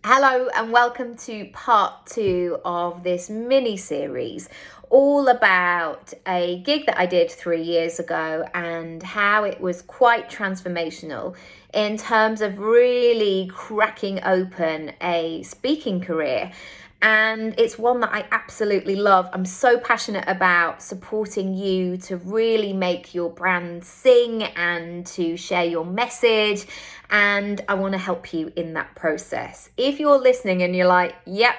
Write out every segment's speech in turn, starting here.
Hello and welcome to part 2 of this mini series all about a gig that I did 3 years ago and how it was quite transformational in terms of really cracking open a speaking career. And it's one that I absolutely love. I'm so passionate about supporting you to really make your brand sing and to share your message. And I want to help you in that process. If you're listening and you're like, yep,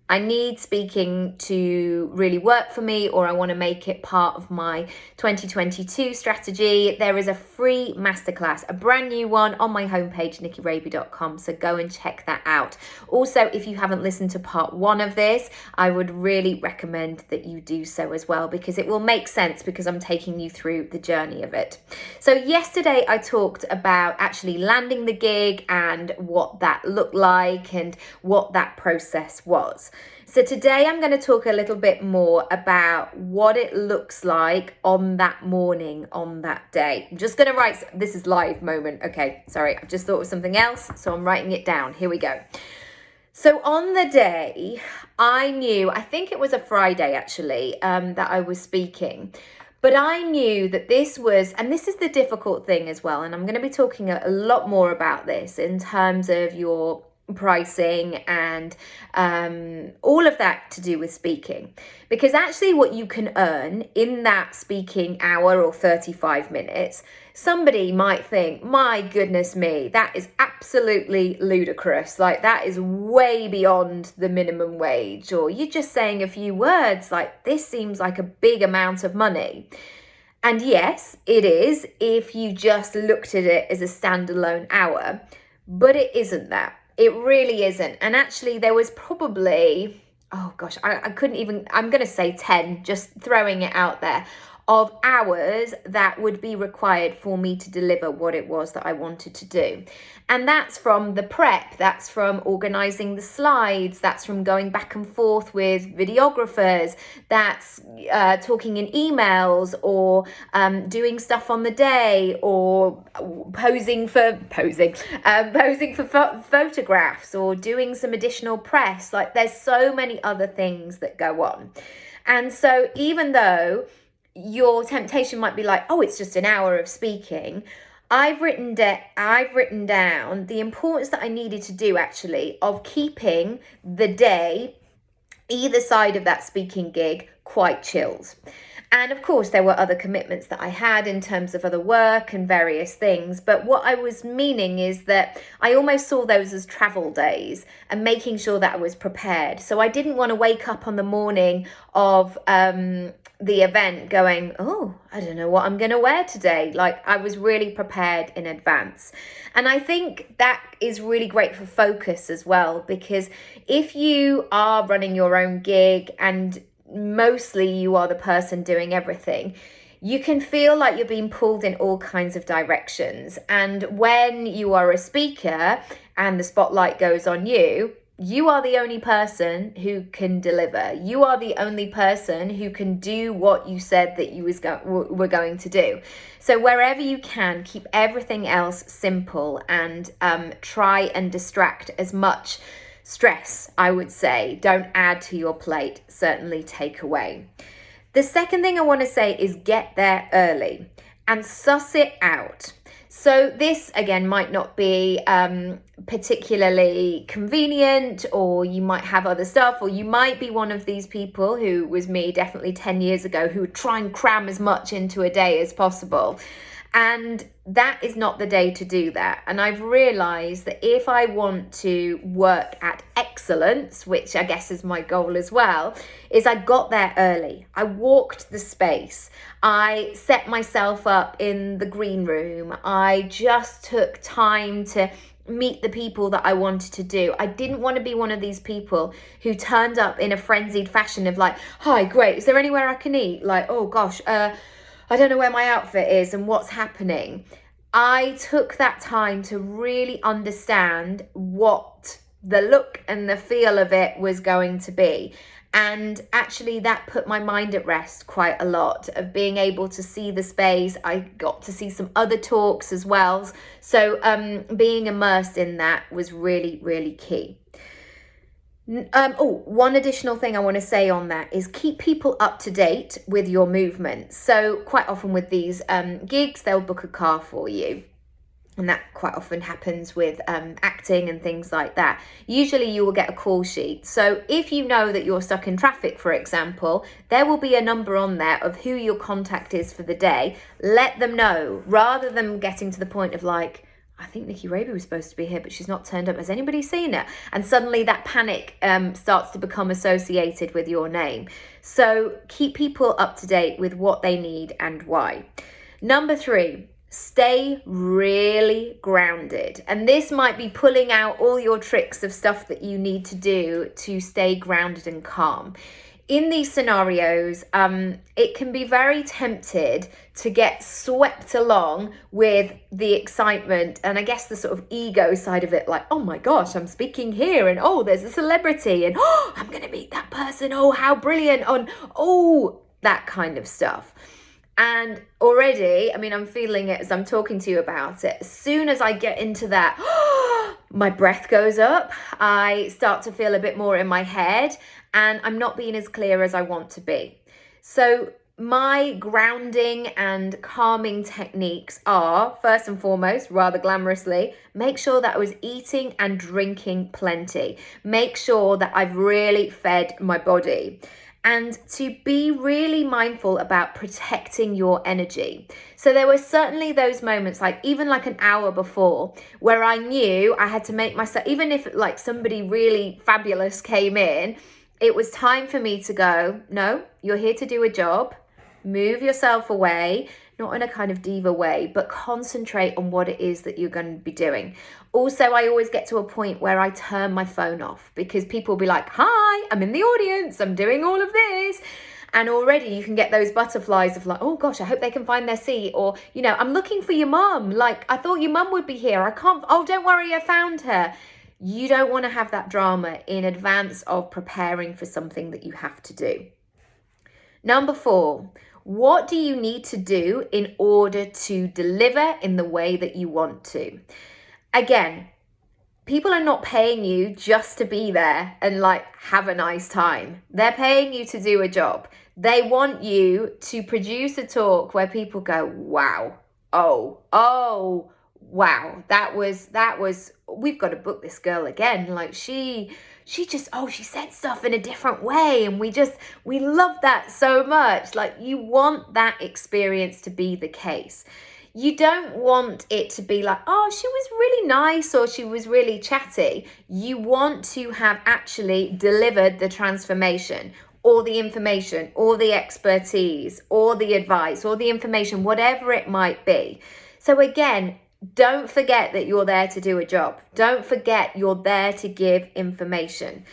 I need speaking to really work for me, or I want to make it part of my 2022 strategy, there is a free masterclass, a brand new one on my homepage, nickyraby.com. So go and check that out. Also, if you haven't listened to part 1 of this, I would really recommend that you do so as well, because it will make sense because I'm taking you through the journey of it. So yesterday I talked about actually landing the gig and what that looked like and what that process was. So today I'm going to talk a little bit more about what it looks like on that morning, on that day. I'm just going to write, this is live moment. Okay, sorry, I've just thought of something else, so I'm writing it down. Here we go. So on the day, I knew, I think it was a Friday actually, that I was speaking. But I knew that this was, and this is the difficult thing as well, and I'm going to be talking a lot more about this in terms of your pricing and all of that to do with speaking, because actually what you can earn in that speaking hour or 35 minutes, somebody might think, my goodness me, that is absolutely ludicrous, like that is way beyond the minimum wage, or you're just saying a few words, like this seems like a big amount of money. And yes, it is if you just looked at it as a standalone hour, but it isn't that. It really isn't. And actually there was probably, oh gosh, I couldn't even, I'm going to say 10, just throwing it out there, of hours that would be required for me to deliver what it was that I wanted to do. And that's from the prep, that's from organizing the slides, that's from going back and forth with videographers, that's talking in emails, or doing stuff on the day, or posing for photographs, or doing some additional press. Like there's so many other things that go on. And so even though your temptation might be like, oh, it's just an hour of speaking, I've written down the importance that I needed to do actually of keeping the day, either side of that speaking gig, quite chilled. And of course, there were other commitments that I had in terms of other work and various things. But what I was meaning is that I almost saw those as travel days and making sure that I was prepared. So I didn't want to wake up on the morning of the event going, oh, I don't know what I'm going to wear today. Like I was really prepared in advance. And I think that is really great for focus as well, because if you are running your own gig and mostly you are the person doing everything, you can feel like you're being pulled in all kinds of directions. And when you are a speaker and the spotlight goes on you, you are the only person who can deliver. You are the only person who can do what you said that you were going to do. So wherever you can, keep everything else simple and try and distract as much stress, I would say. Don't add to your plate, certainly take away. The second thing I want to say is get there early and suss it out. So this, again, might not be particularly convenient, or you might have other stuff, or you might be one of these people who was me definitely 10 years ago, who would try and cram as much into a day as possible. And that is not the day to do that. And I've realized that if I want to work at excellence, which I guess is my goal as well, is I got there early. I walked the space. I set myself up in the green room. I just took time to meet the people that I wanted to do. I didn't want to be one of these people who turned up in a frenzied fashion of like, hi, great, is there anywhere I can eat? Like, oh gosh, I don't know where my outfit is and what's happening. I took that time to really understand what the look and the feel of it was going to be. And actually that put my mind at rest quite a lot, of being able to see the space. I got to see some other talks as well. So being immersed in that was really, really key. One additional thing I want to say on that is keep people up to date with your movements. So quite often with these gigs, they'll book a car for you. And that quite often happens with acting and things like that. Usually you will get a call sheet. So if you know that you're stuck in traffic, for example, there will be a number on there of who your contact is for the day. Let them know, rather than getting to the point of like, I think Nicky Raby was supposed to be here, but she's not turned up. Has anybody seen her? And suddenly that panic starts to become associated with your name. So keep people up to date with what they need and why. Number 3, stay really grounded. And this might be pulling out all your tricks of stuff that you need to do to stay grounded and calm. In these scenarios, it can be very tempted to get swept along with the excitement and I guess the sort of ego side of it, like, oh my gosh, I'm speaking here, and oh, there's a celebrity, and oh, I'm going to meet that person, oh, how brilliant, and oh, that kind of stuff. And already, I mean, I'm feeling it as I'm talking to you about it. As soon as I get into that, my breath goes up. I start to feel a bit more in my head, and I'm not being as clear as I want to be. So my grounding and calming techniques are, first and foremost, rather glamorously, make sure that I was eating and drinking plenty. Make sure that I've really fed my body. And to be really mindful about protecting your energy. So there were certainly those moments, like even like an hour before, where I knew I had to make myself, even if like somebody really fabulous came in, it was time for me to go, no, you're here to do a job, move yourself away, not in a kind of diva way, but concentrate on what it is that you're going to be doing. Also, I always get to a point where I turn my phone off, because people will be like, hi, I'm in the audience, I'm doing all of this. And already you can get those butterflies of like, oh gosh, I hope they can find their seat. Or, you know, I'm looking for your mum. Like, I thought your mum would be here. I can't, oh, don't worry, I found her. You don't want to have that drama in advance of preparing for something that you have to do. Number 4, what do you need to do in order to deliver in the way that you want to? Again, people are not paying you just to be there and like have a nice time. They're paying you to do a job. They want you to produce a talk where people go, wow, oh, wow, that was, we've got to book this girl again. Like she just, she said stuff in a different way. And we love that so much. Like, you want that experience to be the case. You don't want it to be like, oh, she was really nice or she was really chatty. You want to have actually delivered the transformation or the information or the expertise or the advice or the information, whatever it might be. So again, don't forget that you're there to do a job. Don't forget you're there to give information.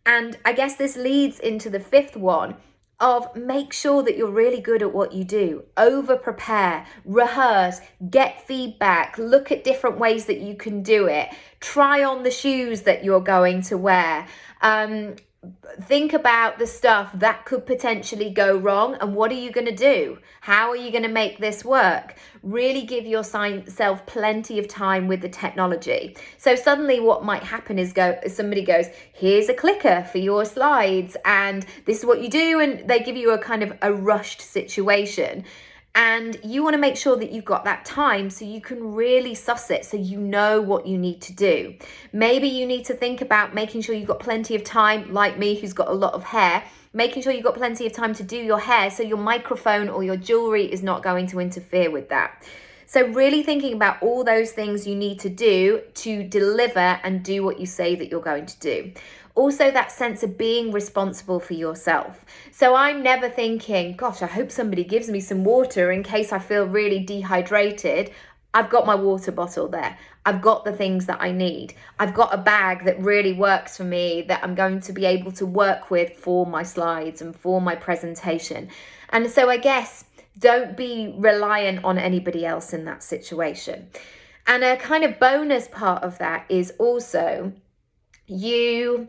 And I guess this leads into the 5th one of make sure that you're really good at what you do. Over prepare, rehearse, get feedback, look at different ways that you can do it. Try on the shoes that you're going to wear. Think about the stuff that could potentially go wrong and what are you going to do? How are you going to make this work? Really give yourself plenty of time with the technology. So suddenly what might happen is somebody goes, here's a clicker for your slides and this is what you do, and they give you a kind of a rushed situation. And you want to make sure that you've got that time so you can really suss it, so you know what you need to do. Maybe you need to think about making sure you've got plenty of time, like me, who's got a lot of hair, making sure you've got plenty of time to do your hair so your microphone or your jewelry is not going to interfere with that. So really thinking about all those things you need to do to deliver and do what you say that you're going to do. Also, that sense of being responsible for yourself. So I'm never thinking, gosh, I hope somebody gives me some water in case I feel really dehydrated. I've got my water bottle there. I've got the things that I need. I've got a bag that really works for me that I'm going to be able to work with for my slides and for my presentation. And so I guess don't be reliant on anybody else in that situation. And a kind of bonus part of that is also, you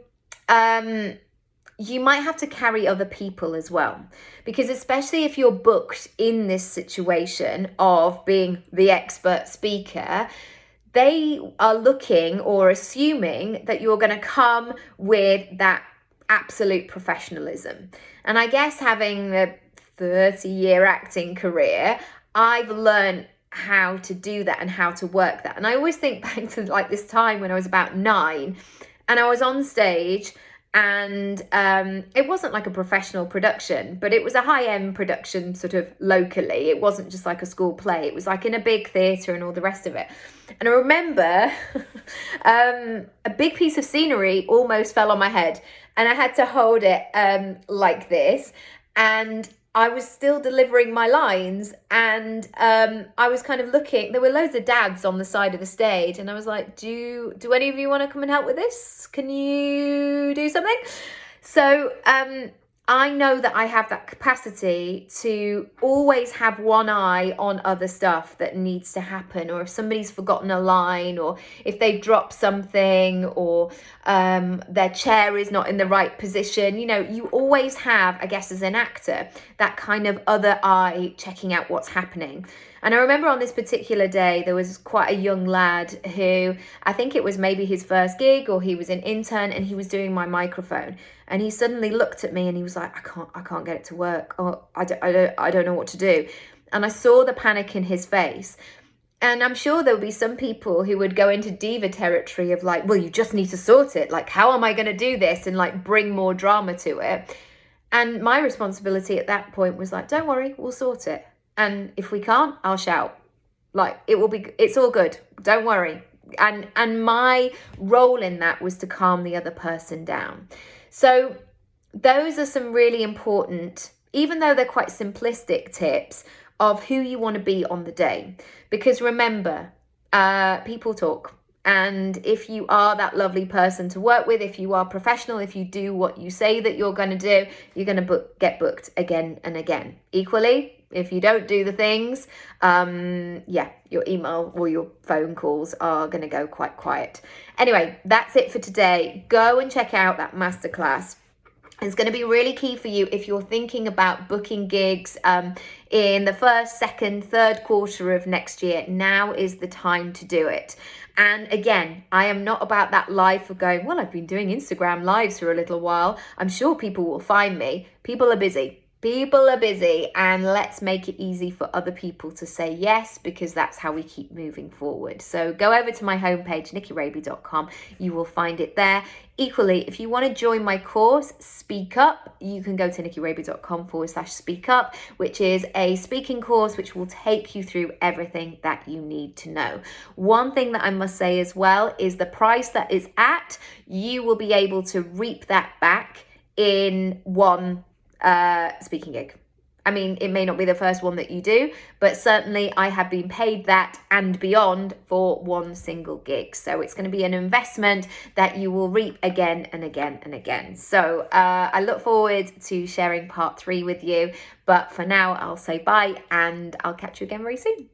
you might have to carry other people as well, because especially if you're booked in this situation of being the expert speaker, they are looking or assuming that you're going to come with that absolute professionalism. And I guess having a 30-year acting career, I've learned how to do that and how to work that. And I always think back to like this time when I was about 9 and I was on stage, and it wasn't like a professional production, but it was a high-end production sort of locally. It wasn't just like a school play. It was like in a big theatre and all the rest of it. And I remember a big piece of scenery almost fell on my head, and I had to hold it like this, and I was still delivering my lines, and I was kind of looking. There were loads of dads on the side of the stage, and I was like, do any of you want to come and help with this? Can you do something? So I know that I have that capacity to always have one eye on other stuff that needs to happen, or if somebody's forgotten a line, or if they've dropped something, or their chair is not in the right position. You know, you always have, I guess, as an actor, that kind of other eye checking out what's happening. And I remember on this particular day, there was quite a young lad who, I think it was maybe his first gig, or he was an intern, and he was doing my microphone. And he suddenly looked at me and he was like, I can't get it to work. Oh, I don't know what to do. And I saw the panic in his face. And I'm sure there'll be some people who would go into diva territory of like, well, you just need to sort it. Like, how am I going to do this? And like bring more drama to it. And my responsibility at that point was like, don't worry, we'll sort it. And if we can't, I'll shout. Like, it's all good. Don't worry. And my role in that was to calm the other person down. So those are some really important, even though they're quite simplistic, tips of who you want to be on the day. Because remember, people talk. And if you are that lovely person to work with, if you are professional, if you do what you say that you're going to do, you're going to get booked again and again. Equally, if you don't do the things, your email or your phone calls are going to go quite quiet. Anyway, that's it for today. Go and check out that masterclass. It's going to be really key for you if you're thinking about booking gigs in the first, second, third quarter of next year. Now is the time to do it. And again, I am not about that life of going, well, I've been doing Instagram lives for a little while. I'm sure people will find me. People are busy. People are busy, and let's make it easy for other people to say yes, because that's how we keep moving forward. So go over to my homepage, nickyraby.com. You will find it there. Equally, if you want to join my course, Speak Up, you can go to nickyraby.com/speak up, which is a speaking course which will take you through everything that you need to know. One thing that I must say as well is the price that is at, you will be able to reap that back in one speaking gig. I mean, it may not be the first one that you do, but certainly I have been paid that and beyond for one single gig. So it's going to be an investment that you will reap again and again and again. So I look forward to sharing part 3 with you. But for now, I'll say bye, and I'll catch you again very soon.